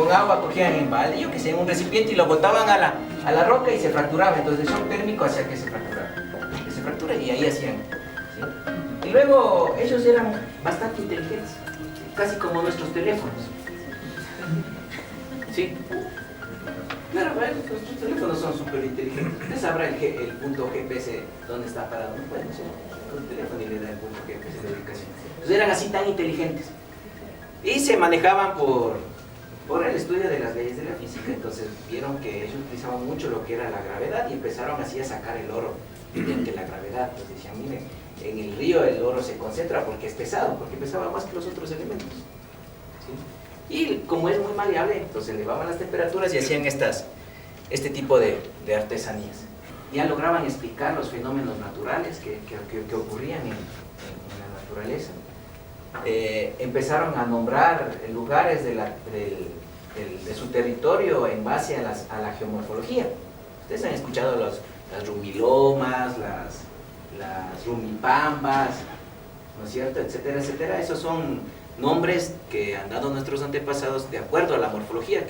con agua, cogían en balde, yo que sé, en un recipiente y lo botaban a la roca y se fracturaba. Entonces el shock térmico hacía que se fracturara. Que se fractura y ahí hacían. ¿Sí? Y luego ellos eran bastante inteligentes, casi como nuestros teléfonos. ¿Sí? Claro, nuestros teléfonos son súper inteligentes. Usted sabrá el punto GPS dónde está parado. Bueno, sí, con el teléfono y le da el punto GPS de ubicación. Entonces eran así tan inteligentes. Y se manejaban por el estudio de las leyes de la física. Entonces vieron que ellos utilizaban mucho lo que era la gravedad y empezaron así a sacar el oro mediante la gravedad. Entonces decían, miren, en el río el oro se concentra porque es pesado, porque pesaba más que los otros elementos. ¿Sí? Y como es muy maleable, entonces elevaban las temperaturas y hacían este tipo de artesanías. Ya lograban explicar los fenómenos naturales que ocurrían en la naturaleza. Empezaron a nombrar lugares de su territorio en base a la geomorfología. Ustedes han escuchado las rumilomas, las rumipambas, ¿no es cierto?, etcétera, etcétera. Esos son nombres que han dado nuestros antepasados de acuerdo a la morfología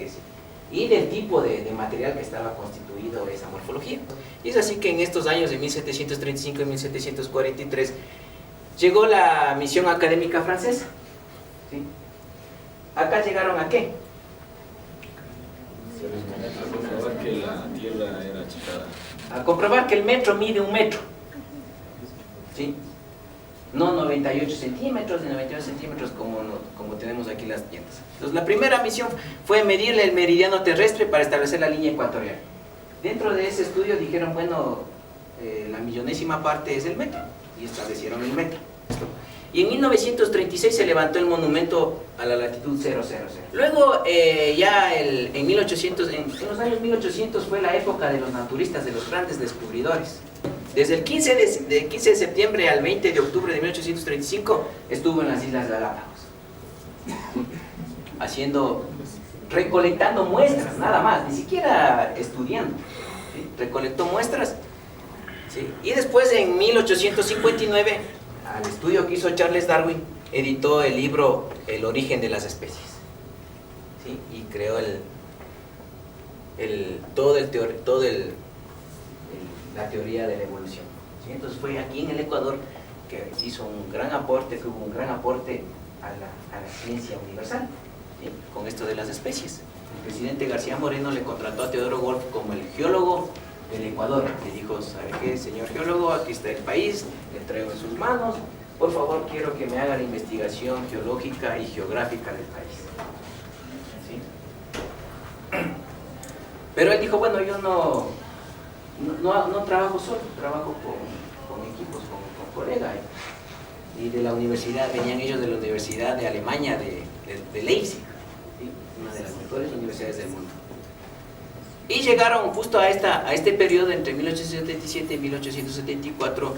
y del tipo de material que estaba constituido esa morfología. Y es así que en estos años de 1735 y 1743 llegó la misión académica francesa. ¿Sí? ¿Acá llegaron a qué? A comprobar que la Tierra era achicada. A comprobar que el metro mide 1 metro. ¿Sí? No 98 centímetros ni 92 centímetros como tenemos aquí las tiendas. Entonces la primera misión fue medirle el meridiano terrestre para establecer la línea ecuatorial. Dentro de ese estudio dijeron, bueno, la millonésima parte es el metro, y establecieron el metro. Y en 1936 se levantó el monumento a la latitud 000. Luego ya en los años 1800 fue la época de los naturistas, de los grandes descubridores. Desde el 15 de septiembre al 20 de octubre de 1835 estuvo en las Islas Galápagos, recolectando muestras, nada más, ni siquiera estudiando, ¿sí? Recolectó muestras, ¿sí? Y después en 1859, al estudio que hizo Charles Darwin, editó el libro El origen de las especies, ¿sí? Y creó la teoría de la evolución, ¿sí? Entonces fue aquí en el Ecuador que hizo un gran aporte, que hubo un gran aporte a la ciencia universal, ¿sí? Con esto de las especies. El presidente García Moreno le contrató a Teodoro Wolff como el geólogo del Ecuador. Le dijo, ¿sabe qué, señor geólogo? Aquí está el país, le traigo en sus manos, por favor quiero que me haga la investigación geológica y geográfica del país, ¿sí? Pero él dijo, bueno, yo no trabajo solo, trabajo con equipos, con colegas. Y de la universidad, venían ellos de la Universidad de Alemania, de Leipzig, ¿sí? Una de las mejores universidades del mundo. Y llegaron justo a este periodo entre 1877 y 1874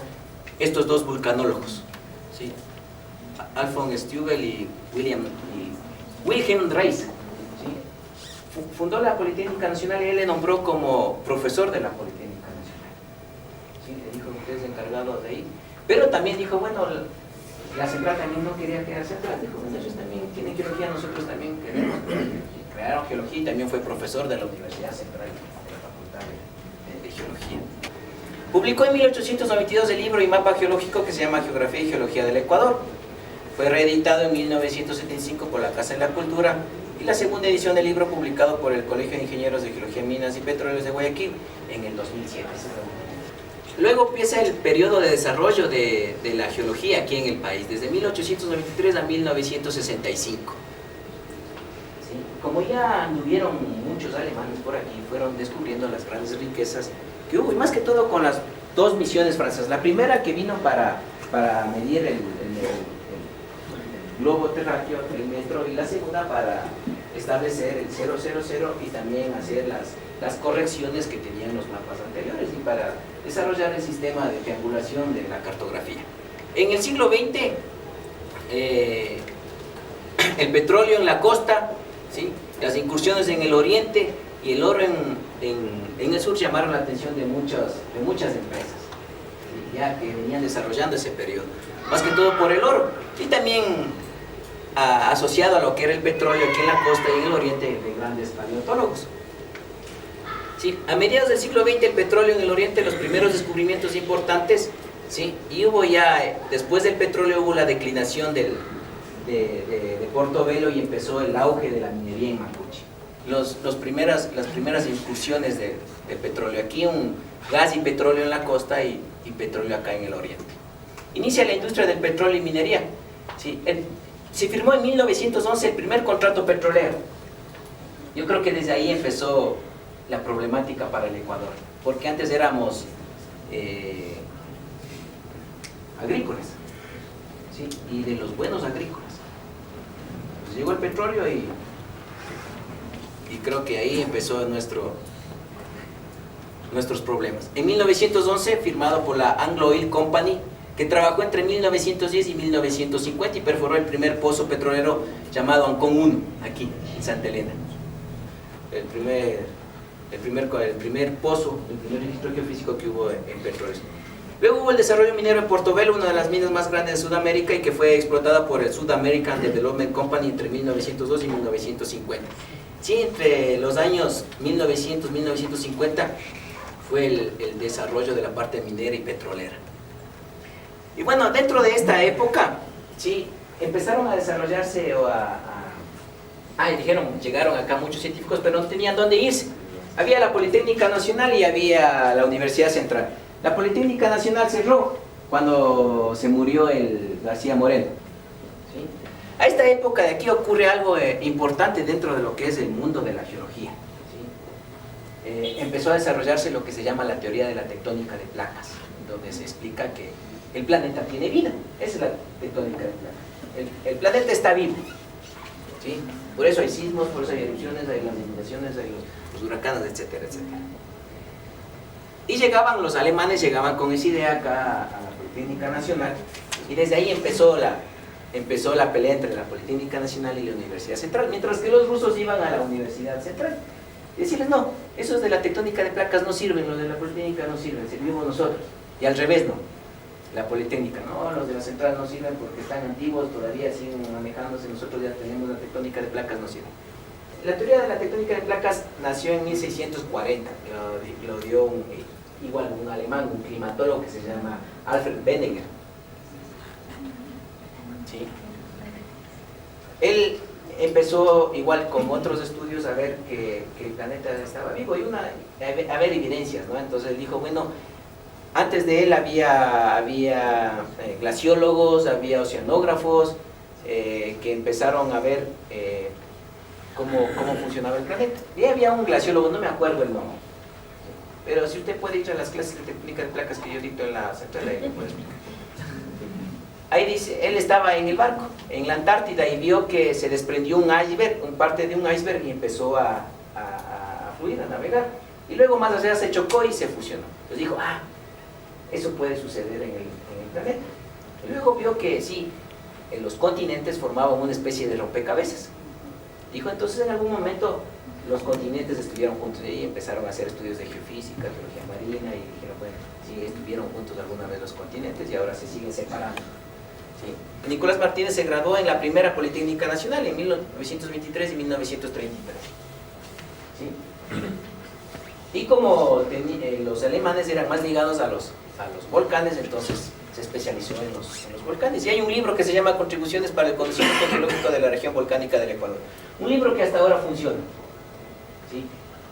estos dos vulcanólogos, ¿sí? Alfons Stubel y Wilhelm Reis, ¿sí? Fundó la Politécnica Nacional y él le nombró como profesor de la Politécnica Nacional, ¿sí? Le dijo, usted es encargado de ahí. Pero también dijo, bueno, la Central también no quería crear Central, dijo, bueno, ellos también tienen geología, nosotros también queremos. Crearon geología y también fue profesor de la Universidad Central, de la Facultad de Geología. Publicó en 1892 el libro y mapa geológico que se llama Geografía y Geología del Ecuador. Fue reeditado en 1975 por la Casa de la Cultura y la segunda edición del libro publicado por el Colegio de Ingenieros de Geología, Minas y Petróleos de Guayaquil en el 2007. Luego empieza el periodo de desarrollo de la geología aquí en el país, desde 1893 a 1965. ¿Sí? Como ya anduvieron muchos alemanes por aquí, fueron descubriendo las grandes riquezas que hubo, y más que todo con las dos misiones francesas. La primera que vino para medir el globo terráqueo, el metro, y la segunda para establecer el 000 y también hacer las correcciones que tenían los mapas anteriores y para desarrollar el sistema de triangulación de la cartografía. En el siglo XX, el petróleo en la costa, ¿sí? Las incursiones en el oriente y el oro en el sur llamaron la atención de muchas empresas, ¿sí? Ya que venían desarrollando ese periodo, más que todo por el oro. Y también asociado a lo que era el petróleo aquí en la costa y en el oriente de grandes paleontólogos. Sí, a mediados del siglo XX el petróleo en el oriente, los primeros descubrimientos importantes, ¿sí? Y hubo ya, después del petróleo hubo la declinación de Portobelo y empezó el auge de la minería en Mapuche. Las primeras incursiones del petróleo. Aquí un gas y petróleo en la costa y petróleo acá en el oriente. Inicia la industria del petróleo y minería. ¿Sí? Se firmó en 1911 el primer contrato petrolero. Yo creo que desde ahí empezó la problemática para el Ecuador, porque antes éramos agrícolas, ¿sí? Y de los buenos agrícolas. Pues llegó el petróleo y creo que ahí empezó nuestros problemas. En 1911, firmado por la Anglo Oil Company, que trabajó entre 1910 y 1950 y perforó el primer pozo petrolero llamado Ancón 1, aquí, en Santa Elena. El primer pozo, el primer registro geofísico que hubo en petróleo. Luego hubo el desarrollo minero en Portobelo, una de las minas más grandes de Sudamérica y que fue explotada por el South American Development Company entre 1902 y 1950. Sí, entre los años 1900 y 1950 fue el desarrollo de la parte minera y petrolera. Y bueno, dentro de esta época, sí, empezaron a desarrollarse llegaron acá muchos científicos, pero no tenían dónde irse. Había la Politécnica Nacional y había la Universidad Central. La Politécnica Nacional cerró cuando se murió el García Moreno. ¿Sí? A esta época de aquí ocurre algo importante dentro de lo que es el mundo de la geología. ¿Sí? Empezó a desarrollarse lo que se llama la teoría de la tectónica de placas, donde se explica que el planeta tiene vida. Esa es la tectónica de placas. El planeta está vivo. ¿Sí? Por eso hay sismos, por eso hay erupciones, hay las inundaciones, hay los huracanes, etcétera, etcétera. Y los alemanes llegaban con esa idea acá a la Politécnica Nacional y desde ahí empezó la pelea entre la Politécnica Nacional y la Universidad Central, mientras que los rusos iban a la Universidad Central y decirles, no, esos de la tectónica de placas no sirven, los de la Politécnica no sirven, servimos nosotros. Y al revés, no, la Politécnica, no, los de la Central no sirven porque están antiguos, todavía siguen manejándose, nosotros ya tenemos la tectónica de placas, no sirven. La teoría de la tectónica de placas nació en 1640, lo dio un alemán, un climatólogo que se llama Alfred Benninger. ¿Sí? Él empezó igual con otros estudios a ver que el planeta estaba vivo y a ver evidencias, ¿no? Entonces él dijo, bueno, antes de él había glaciólogos, había oceanógrafos que empezaron a ver cómo funcionaba el planeta. Y había un glaciólogo, no me acuerdo el nombre, pero si usted puede ir a las clases de técnica de placas que yo dicto en la central, ahí me puede explicar. Ahí dice, él estaba en el barco, en la Antártida, y vio que se desprendió un parte de un iceberg y empezó a fluir, a navegar. Y luego más allá se chocó y se fusionó. Entonces dijo, eso puede suceder en el planeta. Y luego vio que sí, en los continentes formaban una especie de rompecabezas. Dijo, entonces en algún momento los continentes estuvieron juntos y empezaron a hacer estudios de geofísica, geología marina, y dijeron, bueno, sí, estuvieron juntos alguna vez los continentes y ahora se siguen separando. ¿Sí? Nicolás Martínez se graduó en la primera Politécnica Nacional en 1923 y 1933. ¿Sí? Y como los alemanes eran más ligados a los volcanes, entonces se especializó en los volcanes. Y hay un libro que se llama Contribuciones para el conocimiento geológico de la región volcánica del Ecuador. Un libro que hasta ahora funciona. ¿Sí?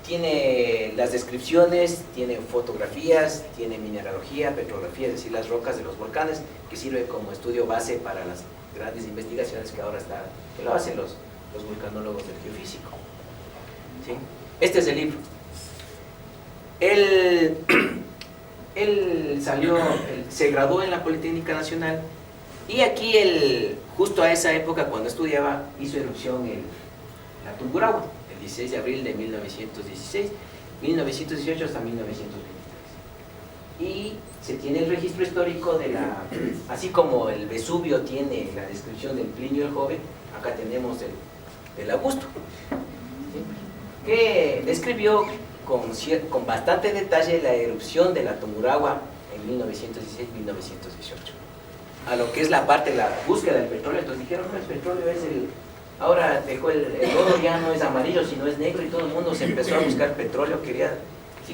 Tiene las descripciones, tiene fotografías, tiene mineralogía, petrografía, es decir, las rocas de los volcanes, que sirve como estudio base para las grandes investigaciones que ahora que lo hacen los volcanólogos del geofísico. ¿Sí? Este es el libro. Él se graduó en la Politécnica Nacional y aquí justo a esa época cuando estudiaba hizo erupción la Tungurahua, el 16 de abril de 1916, 1918 hasta 1923. Y se tiene el registro histórico así como el Vesubio tiene la descripción del Plinio el Joven, acá tenemos del Augusto, ¿sí? Que describió con bastante detalle la erupción de la Tungurahua en 1916-1918. a lo que es la parte de la búsqueda del petróleo. Entonces dijeron, no, el petróleo es ahora dejó el oro ya no es amarillo, sino es negro, y todo el mundo se empezó a buscar petróleo.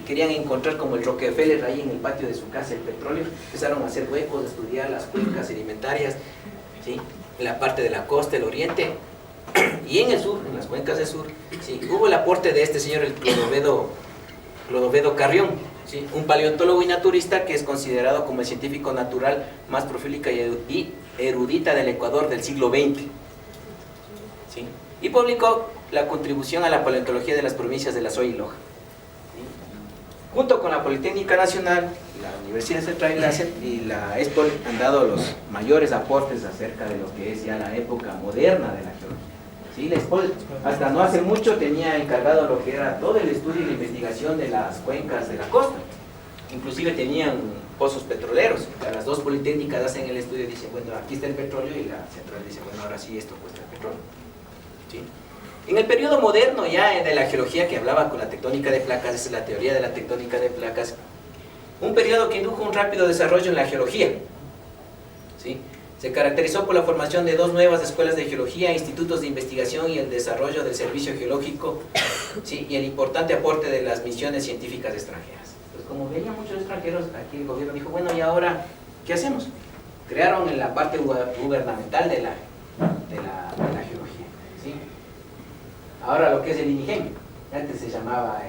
Querían encontrar como el Rockefeller ahí en el patio de su casa el petróleo. Empezaron a hacer huecos, a estudiar las cuencas sedimentarias, ¿sí?, en la parte de la costa, el oriente, y en el sur, en las cuencas del sur, ¿sí?, hubo el aporte de este señor, el Clodovedo Carrión, ¿sí?, un paleontólogo y naturista que es considerado como el científico natural más prolífica y erudita del Ecuador del siglo XX, ¿sí?, y publicó la contribución a la paleontología de las provincias de La Soya y Loja. Junto con la Politécnica Nacional, la Universidad Central y la ESPOL han dado los mayores aportes acerca de lo que es ya la época moderna de la geología. ¿Sí? La ESPOL hasta no hace mucho tenía encargado lo que era todo el estudio y la investigación de las cuencas de la costa. Inclusive tenían pozos petroleros. Las dos politécnicas hacen el estudio y dicen, bueno, aquí está el petróleo, y la central dice, bueno, ahora sí esto cuesta el petróleo. ¿Sí? En el periodo moderno ya de la geología, que hablaba con la tectónica de placas, esa es la teoría de la tectónica de placas, un periodo que indujo un rápido desarrollo en la geología, ¿sí? Se caracterizó por la formación de dos nuevas escuelas de geología, institutos de investigación y el desarrollo del servicio geológico, ¿sí?, y el importante aporte de las misiones científicas extranjeras. Entonces, como venían muchos extranjeros, aquí el gobierno dijo, bueno, ¿y ahora qué hacemos? Crearon en la parte gubernamental de la geología, ¿sí? Ahora lo que es el INIGEN, antes se llamaba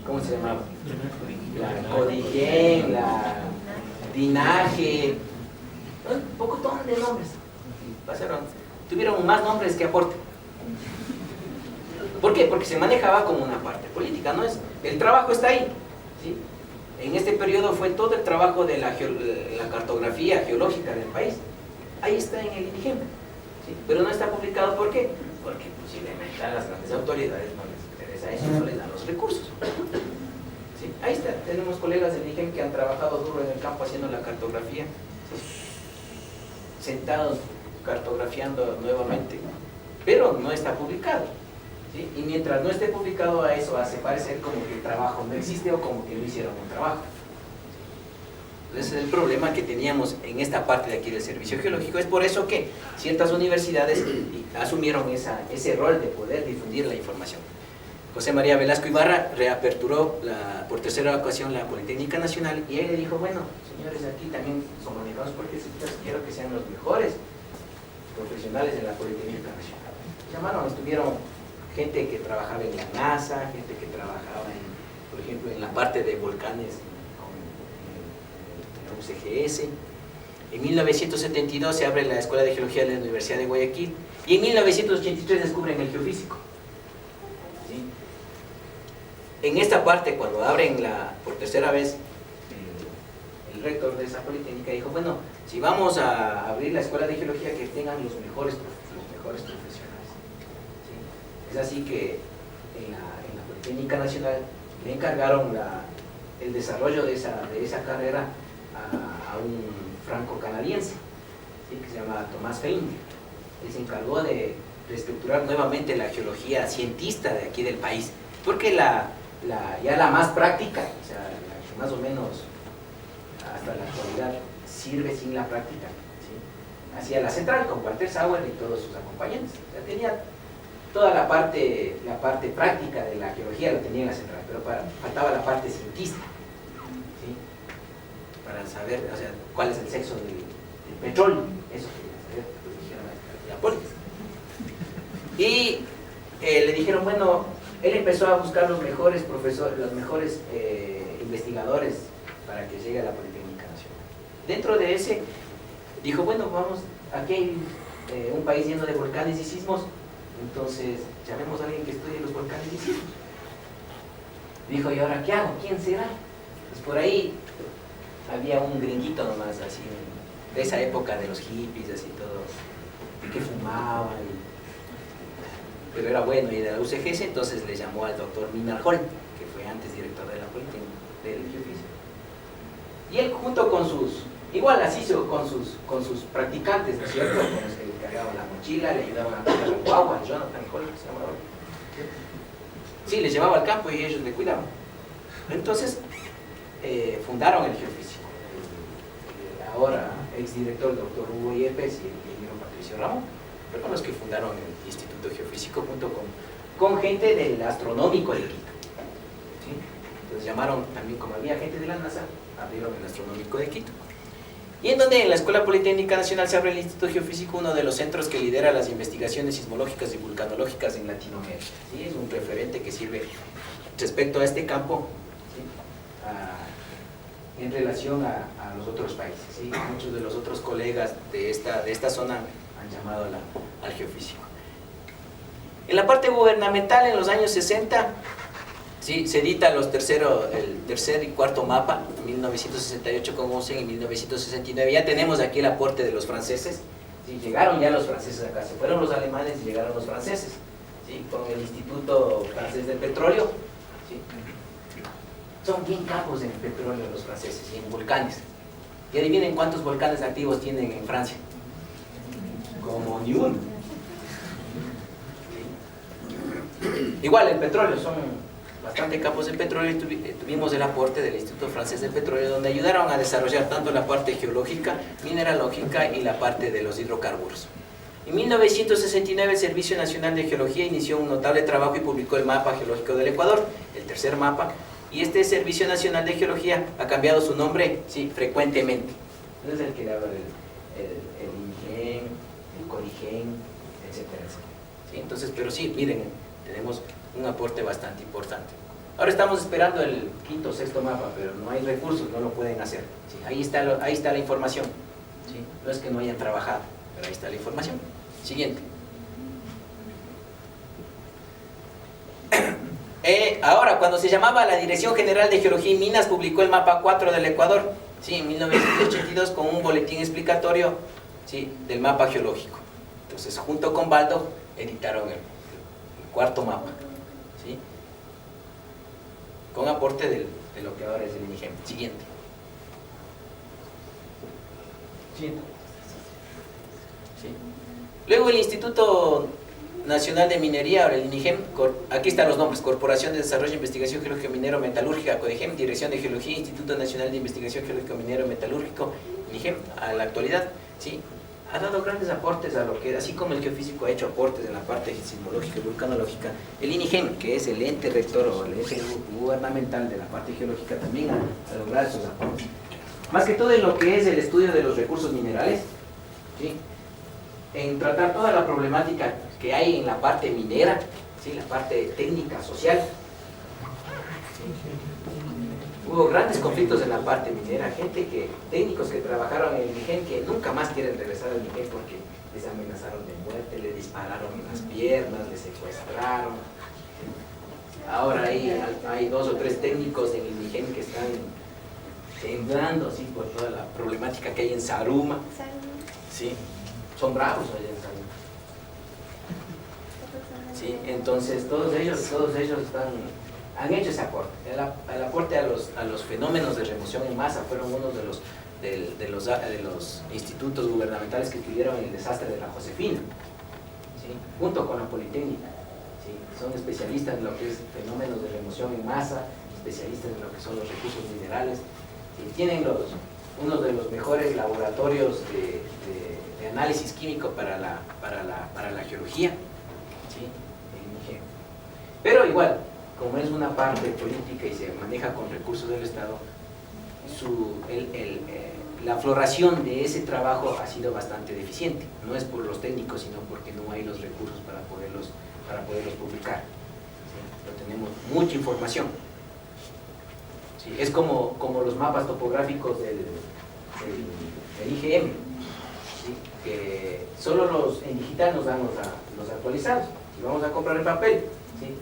¿cómo se llamaba? La CODIGEN, la DINAGE, un pocotón de nombres. Tuvieron más nombres que aporte. ¿Por qué? Porque se manejaba como una parte política, ¿no? El trabajo está ahí, ¿sí? En este periodo fue todo el trabajo de la cartografía geológica del país. Ahí está en el INIGEN, ¿sí? Pero no está publicado. ¿Por qué? Porque posiblemente a las grandes autoridades no les interesa eso, no les dan los recursos. ¿Sí? Ahí está, tenemos colegas del INIGEN que han trabajado duro en el campo haciendo la cartografía, ¿sí?, sentados cartografiando nuevamente, pero no está publicado, ¿sí? Y mientras no esté publicado, a eso hace parecer como que el trabajo no existe o como que no hicieron un trabajo. Ese es el problema que teníamos en esta parte de aquí del servicio geológico. Es por eso que ciertas universidades asumieron ese rol de poder difundir la información. José María Velasco Ibarra reaperturó por tercera ocasión la Politécnica Nacional, y él le dijo, bueno, señores, aquí también son manejados porque quiero que sean los mejores profesionales de la Politécnica Nacional. Llamaron, estuvieron gente que trabajaba en la NASA, gente que trabajaba por ejemplo, en la parte de volcanes, UCGS. En 1972 se abre la Escuela de Geología de la Universidad de Guayaquil, y en 1983 descubren el geofísico, ¿sí? En esta parte, cuando abren por tercera vez, el rector de esa politécnica dijo, bueno, si vamos a abrir la Escuela de Geología, que tengan los mejores profesionales, ¿sí? Es así que en la Politécnica Nacional le encargaron el desarrollo de esa carrera a un franco-canadiense, ¿sí?, que se llama Tomás Fein. Él se encargó de reestructurar nuevamente la geología cientista de aquí del país, porque ya la más práctica, o sea, la que más o menos hasta la actualidad sirve sin la práctica, ¿sí?, hacía la central con Walter Sauer y todos sus acompañantes. O sea, tenía toda la parte práctica de la geología, lo tenía en la central, pero faltaba la parte cientista, ¿sí?, para saber, o sea, cuál es el sexo del petróleo. Eso quería saber, lo dijeron a Hipólitas. Y le dijeron, bueno, él empezó a buscar los mejores profesores, los mejores investigadores para que llegue a la Politécnica Nacional. Dentro de ese, dijo, bueno, vamos, aquí hay un país lleno de volcanes y sismos, entonces llamemos a alguien que estudie los volcanes y sismos. Dijo, ¿y ahora qué hago? ¿Quién será? Pues por ahí había un gringuito nomás, así, de esa época de los hippies, así todo, que fumaba, pero era bueno, y de la UCGS, entonces le llamó al doctor Minal Hall, que fue antes director de la Politécnica, del Geofísico. Y él, junto con igual así con sus practicantes, ¿no es cierto?, con los que le cargaban la mochila, le ayudaban a cuidar la guagua, Jonathan Hall, que se llamaba. Sí, les llevaba al campo y ellos le cuidaban. Entonces, fundaron el Geofísico. ahora exdirector el doctor Hugo Yepes y el ingeniero Patricio Ramón, fueron los que fundaron el Instituto Geofísico junto con gente del Astronómico de Quito. ¿Sí? Entonces llamaron también, como había gente de la NASA, abrieron el Astronómico de Quito. Y en donde en la Escuela Politécnica Nacional se abre el Instituto Geofísico, uno de los centros que lidera las investigaciones sismológicas y vulcanológicas en Latinoamérica. ¿Sí? Es un referente que sirve respecto a este campo, ¿sí? En relación a los otros países. ¿Sí? Muchos de los otros colegas de esta zona han llamado al geofísico. En la parte gubernamental, en los años 60, ¿sí? Se edita el tercer y cuarto mapa, 1968 con Onsen y 1969. Ya tenemos aquí el aporte de los franceses. ¿Sí? Llegaron ya los franceses acá, se fueron los alemanes y llegaron los franceses, ¿sí? Con el Instituto Francés de Petróleo. ¿Sí? Son bien capos en petróleo los franceses y en volcanes. Y adivinen cuántos volcanes activos tienen en Francia. Como ni uno. ¿Sí? Igual el petróleo, son bastante capos en petróleo y tuvimos el aporte del Instituto Francés de Petróleo, donde ayudaron a desarrollar tanto la parte geológica, mineralógica y la parte de los hidrocarburos. En 1969 el Servicio Nacional de Geología inició un notable trabajo y publicó el mapa geológico del Ecuador, el tercer mapa, y este Servicio Nacional de Geología ha cambiado su nombre, sí, frecuentemente. No es el que le habla el INGEN, el CODIGEN, etcétera, etcétera. ¿Sí? Entonces, pero sí, miren, tenemos un aporte bastante importante. Ahora estamos esperando el quinto o sexto mapa, pero no hay recursos, no lo pueden hacer. ¿Sí? Ahí está la información. ¿Sí? No es que no hayan trabajado, pero ahí está la información. Siguiente. Ahora, cuando se llamaba la Dirección General de Geología y Minas, publicó el mapa 4 del Ecuador, ¿sí? En 1982, con un boletín explicatorio, ¿sí? Del mapa geológico. Entonces, junto con Baldo, editaron el cuarto mapa, ¿sí? Con aporte de lo que ahora es el INIGEM. Siguiente. Siguiente. ¿Sí? Luego el Instituto Nacional de Minería, ahora el INIGEM, aquí están los nombres: Corporación de Desarrollo e Investigación Geológico Minero Metalúrgica, CODIGEM, Dirección de Geología, Instituto Nacional de Investigación Geológico Minero Metalúrgico, INIGEM, a la actualidad, ¿sí? Ha dado grandes aportes a lo que, así como el geofísico ha hecho aportes en la parte sismológica y vulcanológica, el INIGEM, que es el ente rector o el ente gubernamental de la parte geológica, también ha logrado esos aportes. Más que todo en lo que es el estudio de los recursos minerales, ¿sí? En tratar toda la problemática que hay en la parte minera, ¿sí? La parte técnica, social. Hubo grandes conflictos en la parte minera, técnicos que trabajaron en el INIGEM que nunca más quieren regresar al INIGEM porque les amenazaron de muerte, les dispararon en las piernas, les secuestraron. Ahora hay 2 o 3 técnicos en el INIGEM que están temblando así por toda la problemática que hay en Saruma. Sí, son bravos allá en Saruma. Sí, entonces todos ellos han hecho ese aporte. El aporte a los fenómenos de remoción en masa fueron uno de los institutos gubernamentales que tuvieron el desastre de la Josefina, ¿sí? Junto con la Politécnica. ¿Sí? Son especialistas en lo que es fenómenos de remoción en masa, especialistas en lo que son los recursos minerales. ¿Sí? Tienen uno de los mejores laboratorios de análisis químico para la geología. ¿Sí? Pero igual, como es una parte política y se maneja con recursos del Estado, la floración de ese trabajo ha sido bastante deficiente. No es por los técnicos, sino porque no hay los recursos para poderlos publicar. ¿Sí? Pero tenemos mucha información. ¿Sí? Es como los mapas topográficos del IGM, ¿sí? Que solo en digital nos dan los actualizados. Si vamos a comprar en papel, ¿sí?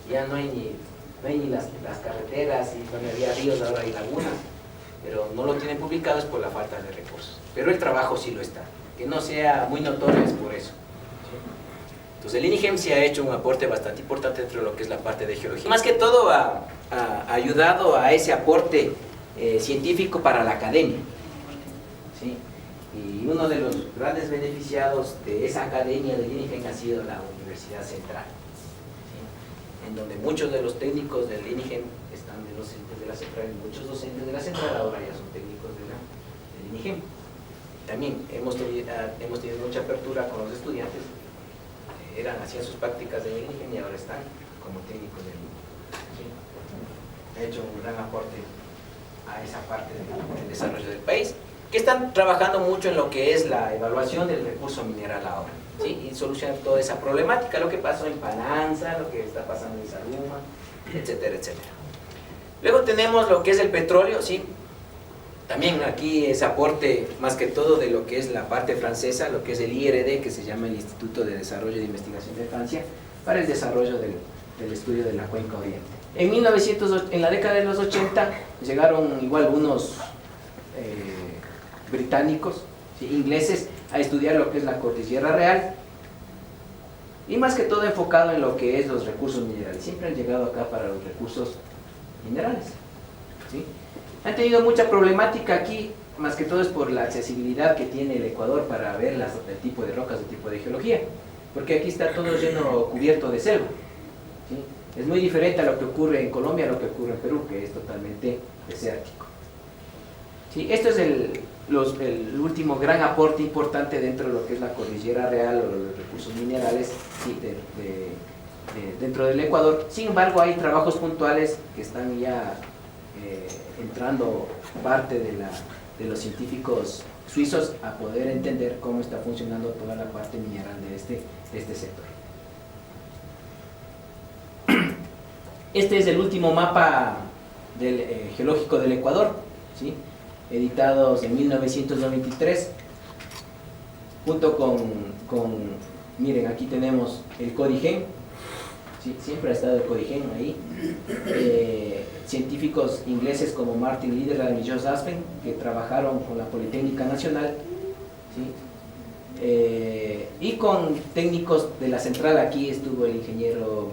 Ya no hay ni las carreteras, y donde había ríos ahora hay lagunas, pero no lo tienen publicado es por la falta de recursos. Pero el trabajo sí lo está, que no sea muy notorio es por eso. ¿Sí? Entonces el INIGEM sí ha hecho un aporte bastante importante dentro de lo que es la parte de geología. Más que todo ha ayudado a ese aporte científico para la academia. ¿Sí? Y uno de los grandes beneficiados de esa academia del INIGEM ha sido la Universidad Central, ¿sí? En donde muchos de los técnicos del INIGEM están de docentes de la Central, y muchos docentes de la Central ahora ya son técnicos de del INIGEM. También hemos tenido mucha apertura con los estudiantes, hacían sus prácticas en el INIGEM y ahora están como técnicos del INIGEM. ¿Sí? Ha hecho un gran aporte a esa parte del desarrollo del país, que están trabajando mucho en lo que es la evaluación del recurso mineral ahora, ¿sí? Y solucionar toda esa problemática, lo que pasó en Pananza, lo que está pasando en Saluma, etcétera, etcétera. Luego tenemos lo que es el petróleo, ¿sí? También aquí es aporte más que todo de lo que es la parte francesa, lo que es el IRD, que se llama el Instituto de Desarrollo e Investigación de Francia, para el desarrollo del estudio de la cuenca oriente. En la década de los 80 llegaron igual unos británicos, ¿sí? Ingleses, a estudiar lo que es la Cordillera Real, y más que todo enfocado en lo que es los recursos minerales. Siempre han llegado acá para los recursos minerales, ¿sí? Han tenido mucha problemática aquí, más que todo es por la accesibilidad que tiene el Ecuador para ver el tipo de rocas, el tipo de geología, porque aquí está todo lleno, cubierto de selva, ¿sí? Es muy diferente a lo que ocurre en Colombia, a lo que ocurre en Perú, que es totalmente desértico, ¿sí? Esto es el último gran aporte importante dentro de lo que es la Cordillera Real o los recursos minerales, ¿sí? Dentro del Ecuador. Sin embargo, hay trabajos puntuales que están ya entrando parte de los científicos suizos a poder entender cómo está funcionando toda la parte mineral de este sector. Este es el último mapa geológico del Ecuador, ¿sí? Editados en 1993, junto miren, aquí tenemos el CODIGEM, ¿sí? Siempre ha estado el CODIGEM ahí, científicos ingleses como Martin Liederland y Jos Aspen, que trabajaron con la Politécnica Nacional, ¿sí? Y con técnicos de la central. Aquí estuvo el ingeniero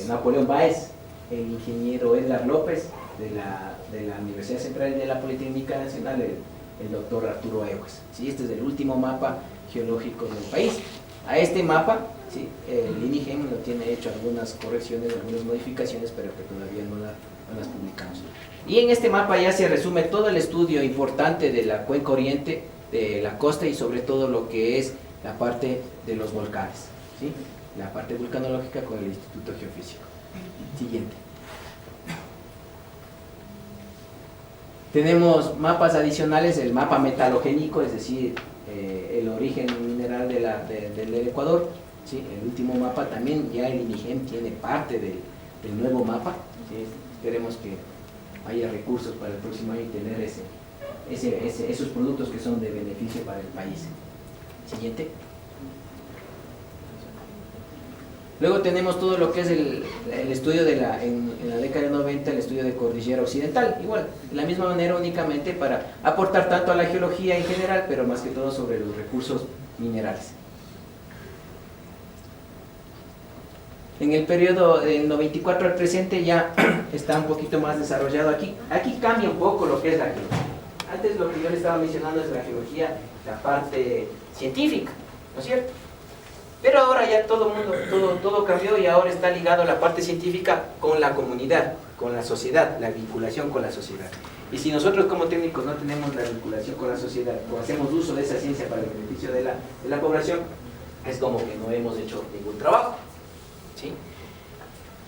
Napoleón Báez, el ingeniero Edgar López de la Universidad Central de la Politécnica Nacional, el doctor Arturo Egues, ¿sí? Este es el último mapa geológico del país. A este mapa, ¿sí? El INIGEM lo tiene hecho algunas correcciones, algunas modificaciones, pero que todavía no las publicamos. Y en este mapa ya se resume todo el estudio importante de la cuenca oriente, de la costa y sobre todo lo que es la parte de los volcanes, ¿sí? La parte vulcanológica con el Instituto Geofísico. Siguiente. Tenemos mapas adicionales, el mapa metalogénico, es decir, el origen mineral del Ecuador, ¿sí? El último mapa también, ya el INIGEM tiene parte del nuevo mapa, ¿sí? Esperemos que haya recursos para el próximo año y tener esos productos que son de beneficio para el país. Siguiente. Luego tenemos todo lo que es el estudio en la década de 90, el estudio de Cordillera Occidental, igual, de la misma manera, únicamente para aportar tanto a la geología en general, pero más que todo sobre los recursos minerales. En el periodo del 94 al presente ya está un poquito más desarrollado aquí. Aquí cambia un poco lo que es la geología. Antes lo que yo le estaba mencionando es la geología, la parte científica, ¿no es cierto? Pero ahora ya todo cambió y ahora está ligado a la parte científica con la comunidad, con la sociedad, la vinculación con la sociedad. Y si nosotros como técnicos no tenemos la vinculación con la sociedad, o hacemos uso de esa ciencia para el beneficio de la población, es como que no hemos hecho ningún trabajo, ¿sí?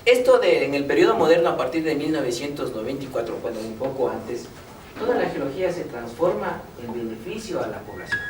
Esto en el periodo moderno, a partir de 1994, bueno, un poco antes, toda la geología se transforma en beneficio a la población.